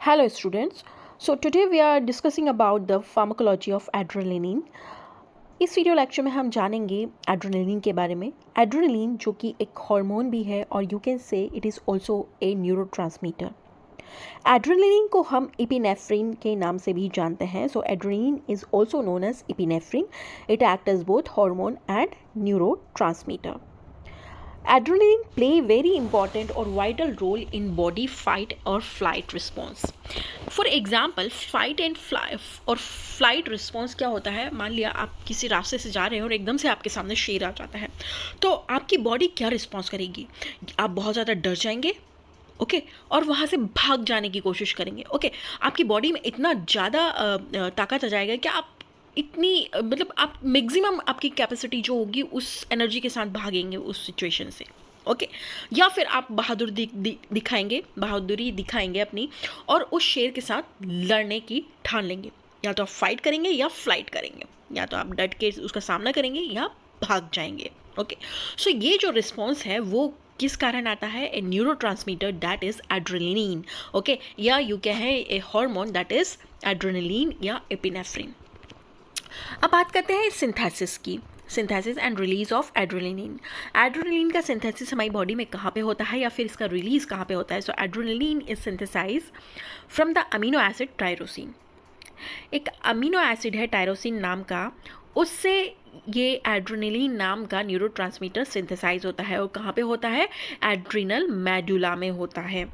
Hello students. So today we are discussing about the pharmacology of adrenaline. इस video lecture में हम जानेंगे adrenaline के बारे में। एड्रेनलिन जो कि एक हार्मोन भी है और you can say it is also a neurotransmitter. Adrenaline को हम इपिनेफ्रिन के नाम से भी जानते हैं। So adrenaline is also known as epinephrine. It act as both hormone and neurotransmitter. Adrenaline play very important or vital role in body fight or flight response. For example, flight response क्या होता है? मान लिया आप किसी रास्ते से जा रहे हो और एकदम से आपके सामने शेर आ जाता है, तो आपकी बॉडी क्या रिस्पॉन्स करेगी? आप बहुत ज़्यादा डर जाएंगे, ओके और वहाँ से भाग जाने की कोशिश करेंगे, ओके आपकी बॉडी में इतना ज़्यादा ताकत आ जाएगा कि आप इतनी मतलब आप मैक्सिमम आपकी कैपेसिटी जो होगी उस एनर्जी के साथ भागेंगे उस सिचुएशन से, ओके या फिर आप बहादुरी दिखाएंगे अपनी और उस शेर के साथ लड़ने की ठान लेंगे। या तो आप फाइट करेंगे या फ्लाइट करेंगे, या तो आप डट के उसका सामना करेंगे या भाग जाएंगे, ओके। सो ये जो रिस्पॉन्स है वो किस कारण आता है? A neurotransmitter that is adrenaline, okay, या यू कहें a hormone that is adrenaline या एपिनेफ्रिन। अब बात करते हैं सिंथेसिस की, synthesis and release of adrenaline. Adrenaline का सिंथेसिस हमारी बॉडी में कहाँ पे होता है या फिर इसका रिलीज कहाँ पे होता है? So adrenaline is synthesize from the amino acid tyrosine. एक अमीनो एसिड है टायरोसिन नाम का, उससे ये एड्रेनलिन नाम का न्यूरोट्रांसमीटर सिंथेसाइज होता है और कहाँ पे होता है? एड्रिनल मेडुला में होता है,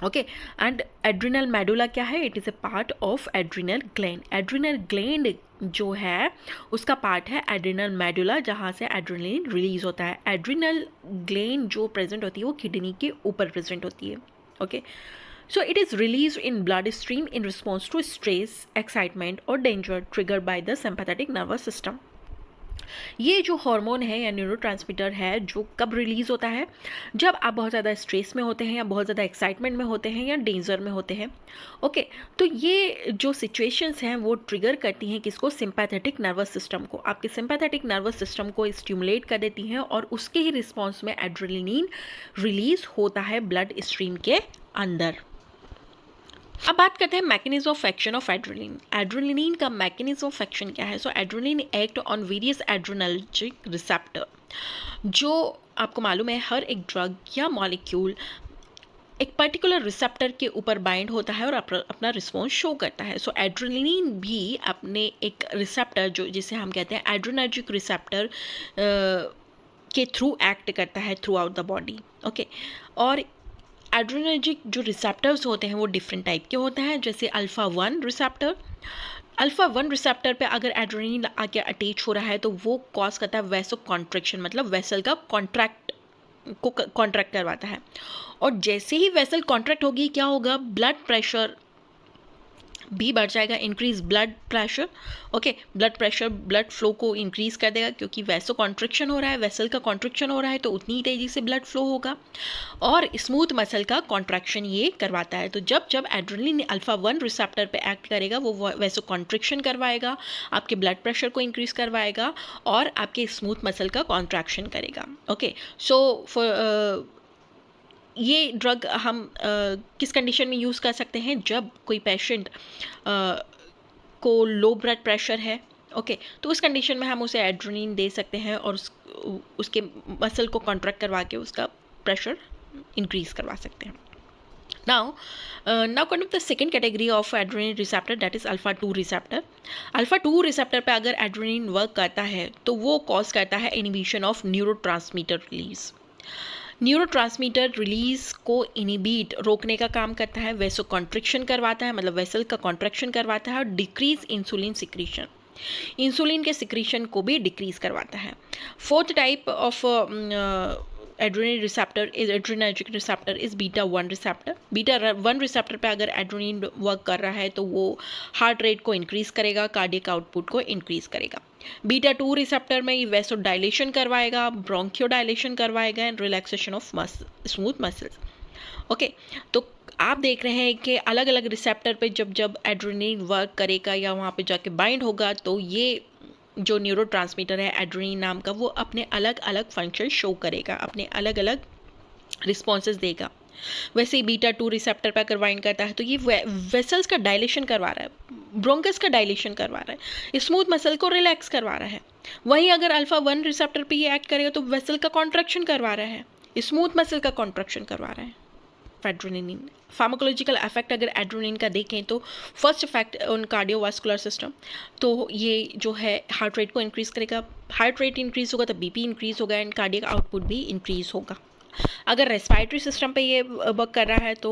ओके। एंड एड्रिनल मेडुला क्या है? It is a part of adrenal gland. Adrenal gland जो है उसका पार्ट है एड्रिनल मेडुला, जहाँ से एड्रेनलिन रिलीज होता है। एड्रिनल ग्लैंड जो प्रेजेंट होती है वो किडनी के ऊपर प्रेजेंट होती है, okay. So it is release in blood stream in response to stress, excitement और danger triggered by the sympathetic nervous system. ये जो हार्मोन है या न्यूरोट्रांसमीटर है जो कब रिलीज होता है? जब आप बहुत ज़्यादा स्ट्रेस में होते हैं या बहुत ज़्यादा एक्साइटमेंट में होते हैं या डेंजर में होते हैं, ओके। तो ये जो सिचुएशंस हैं वो ट्रिगर करती हैं किसको? सिंपैथेटिक नर्वस सिस्टम को। आपके सिंपैथेटिक नर्वस सिस्टम को स्टिमुलेट कर देती हैं और उसके ही रिस्पॉन्स में एड्रेनलिन रिलीज होता है ब्लड स्ट्रीम के अंदर। अब बात करते हैं mechanism of action of adrenaline. Adrenaline का मैकेनिज्म ऑफ एक्शन क्या है? So adrenaline act on various adrenergic receptor. जो आपको मालूम है हर एक ड्रग या मॉलिक्यूल एक पर्टिकुलर रिसेप्टर के ऊपर बाइंड होता है और अपना रिस्पॉन्स शो करता है। सो एड्रेनलिन भी अपने एक रिसेप्टर जो जिसे हम कहते हैं एड्रेनर्जिक रिसेप्टर के थ्रू एक्ट करता है through out the body, okay. और एड्रेनर्जिक जो रिसेप्टर्स होते हैं वो डिफरेंट टाइप के होते हैं, जैसे अल्फ़ा 1 रिसेप्टर। अल्फ़ा 1 रिसेप्टर पे अगर एड्रेनलिन आके अटैच हो रहा है तो वो कॉज करता है वैसो कॉन्ट्रैक्शन, मतलब वेसल का कॉन्ट्रैक्ट करवाता है। और जैसे ही वेसल कॉन्ट्रैक्ट होगी क्या होगा? ब्लड प्रेशर भी बढ़ जाएगा, increase blood pressure, okay. Blood pressure blood flow को इंक्रीज कर देगा क्योंकि वैसो कॉन्ट्रैक्शन हो रहा है, वेसल का कॉन्ट्रैक्शन हो रहा है तो उतनी ही तेज़ी से ब्लड फ्लो होगा। और स्मूथ मसल का कॉन्ट्रैक्शन ये करवाता है। तो जब जब एड्रेनलिन अल्फ़ा 1 रिसेप्टर पे एक्ट करेगा वो वैसो कॉन्ट्रैक्शन करवाएगा, आपके ब्लड प्रेशर को इंक्रीज करवाएगा और आपके स्मूथ मसल का कॉन्ट्रैक्शन करेगा, ओके। सो ये ड्रग हम किस कंडीशन में यूज़ कर सकते हैं? जब कोई पेशेंट को लो ब्लड प्रेशर है, ओके, तो उस कंडीशन में हम उसे एड्रेनलिन दे सकते हैं और उसके मसल को कॉन्ट्रैक्ट करवा के उसका प्रेशर इंक्रीज करवा सकते हैं। Now coming to the second category of adrenaline receptor, that is alpha 2 receptor. alpha 2 receptor पे अगर adrenaline वर्क करता है तो वो कॉज करता है inhibition of neurotransmitter release. Neurotransmitter release को इनिबिट रोकने का काम करता है, वेसो कॉन्ट्रिक्शन करवाता है, मतलब वेसल का कॉन्ट्रैक्शन करवाता है और डिक्रीज इंसुलिन सिक्रीशन, इंसुलिन के सिक्रीशन को भी डिक्रीज करवाता है। Fourth type of adrenaline receptor is adrenergic receptor is beta 1 receptor. Beta 1 receptor पे अगर एड्रेनलिन वर्क कर रहा है तो वो हार्ट रेट को इंक्रीज करेगा, कार्डियक आउटपुट को इंक्रीज करेगा। बीटा 2 रिसेप्टर में ये वैसो डायलेशन करवाएगा, ब्रोंकियो डायलेशन करवाएगा and relaxation of smooth muscles, okay. तो आप देख रहे हैं कि अलग अलग रिसेप्टर पे जब जब एड्रेनलिन वर्क करेगा या वहाँ पे जाके बाइंड होगा तो ये जो न्यूरोट्रांसमीटर है एड्रेनलिन नाम का वो अपने अलग अलग फंक्शन शो करेगा, अपने अलग अलग रिस्पॉन्सेज देगा, वैसे ही बीटा 2 रिसेप्टर पर अगर बाइंड करता है तो ये वेसल्स का डायलेशन करवा रहा है, ब्रोंकस का डायलेशन करवा रहा है, स्मूथ मसल को रिलैक्स करवा रहा है। वहीं अगर अल्फा 1 रिसेप्टर पे ये एक्ट करेगा तो वेसल का कॉन्ट्रैक्शन करवा रहा है, स्मूथ मसल का कॉन्ट्रैक्शन करवा रहा है। एड्रेनलिन फार्माकोलॉजिकल इफेक्ट अगर एड्रेनलिन का देखें तो first effect on cardiovascular system, तो ये जो है हार्ट रेट को इंक्रीज़ करेगा, हार्ट रेट इंक्रीज़ होगा तो बीपी इंक्रीज़ होगा एंड कार्डियक आउटपुट भी इंक्रीज़ होगा। अगर रेस्पिरेटरी सिस्टम पे ये वर्क कर रहा है तो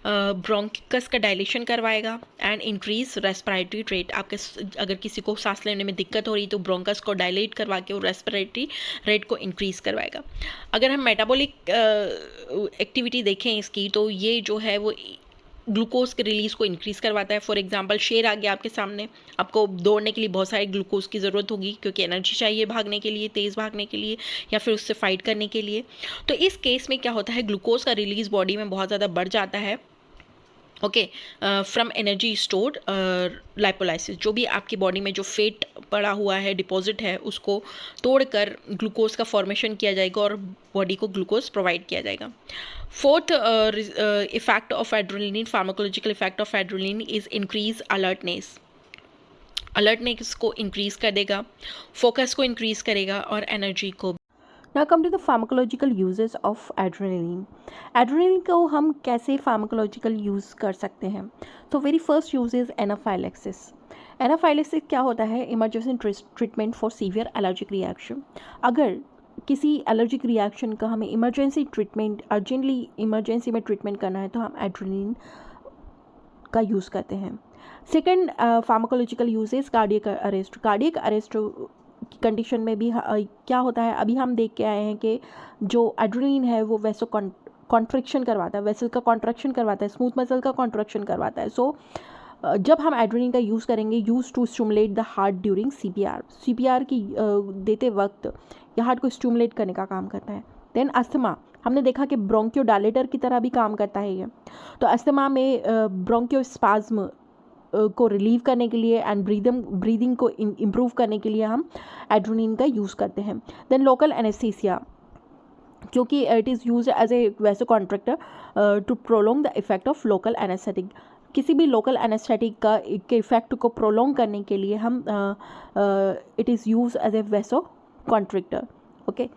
ब्रोंकस का डायलेशन करवाएगा एंड इंक्रीज रेस्पिरेटरी रेट। आपके अगर किसी को सांस लेने में दिक्कत हो रही तो ब्रोंकस को डायलेट करवा के वो रेस्पिरेटरी रेट को इंक्रीज करवाएगा। अगर हम मेटाबॉलिक एक्टिविटी देखें इसकी तो ये जो है वो ग्लूकोज के रिलीज़ को इंक्रीज़ करवाता है। फॉर एग्जांपल शेर आ गया आपके सामने, आपको दौड़ने के लिए बहुत सारे ग्लूकोज की ज़रूरत होगी क्योंकि एनर्जी चाहिए भागने के लिए, तेज़ भागने के लिए या फिर उससे फाइट करने के लिए। तो इस केस में क्या होता है, ग्लूकोज का रिलीज़ बॉडी में बहुत ज़्यादा बढ़ जाता है। Okay, from energy stored lipolysis, जो भी आपकी बॉडी में जो फेट पड़ा हुआ है, डिपॉजिट है, उसको तोड़कर ग्लूकोज का फॉर्मेशन किया जाएगा और बॉडी को ग्लूकोज प्रोवाइड किया जाएगा। Fourth effect of adrenaline, pharmacological effect of adrenaline is increase alertness. Alertness को इंक्रीज कर देगा, फोकस को इंक्रीज करेगा और एनर्जी को। Now come to the pharmacological uses of adrenaline. Adrenaline को हम कैसे pharmacological use कर सकते हैं? So very first use is anaphylaxis. Anaphylaxis क्या होता है? Emergency treatment for severe allergic reaction. अगर किसी एलर्जिक रिएक्शन का हमें इमरजेंसी ट्रीटमेंट, अर्जेंटली इमरजेंसी में ट्रीटमेंट करना है तो हम एड्रेनलिन का यूज़ करते हैं। Second pharmacological uses cardiac arrest. Cardiac arrest की कंडीशन में भी क्या होता है, अभी हम देख के आए हैं कि जो एड्रेनलिन है वो वैसो कॉन्ट्रैक्शन करवाता है, वेसल का कॉन्ट्रैक्शन करवाता है, स्मूथ मसल का कॉन्ट्रैक्शन करवाता है। सो जब हम एड्रेनलिन का यूज़ करेंगे, use to stimulate the heart during CPR, CPR की देते वक्त यह हार्ट को स्टिमुलेट करने का काम करता है। देन अस्थमा, हमने देखा कि ब्रोंकियोडायलेटर की तरह भी काम करता है ये। तो अस्थमा में ब्रोंकियोस्पाज्म को रिलीव करने के लिए एंड ब्रीदिंग को इम्प्रूव करने के लिए हम एड्रेनलिन का यूज़ करते हैं। देन लोकल एनेस्थीसिया, क्योंकि it is use as a vasoconstrictor to prolong the effect of local anaesthetic. किसी भी लोकल एनेस्थेटिक का के इफेक्ट को प्रोलोंग करने के लिए हम it is use as a vasoconstrictor. Okay,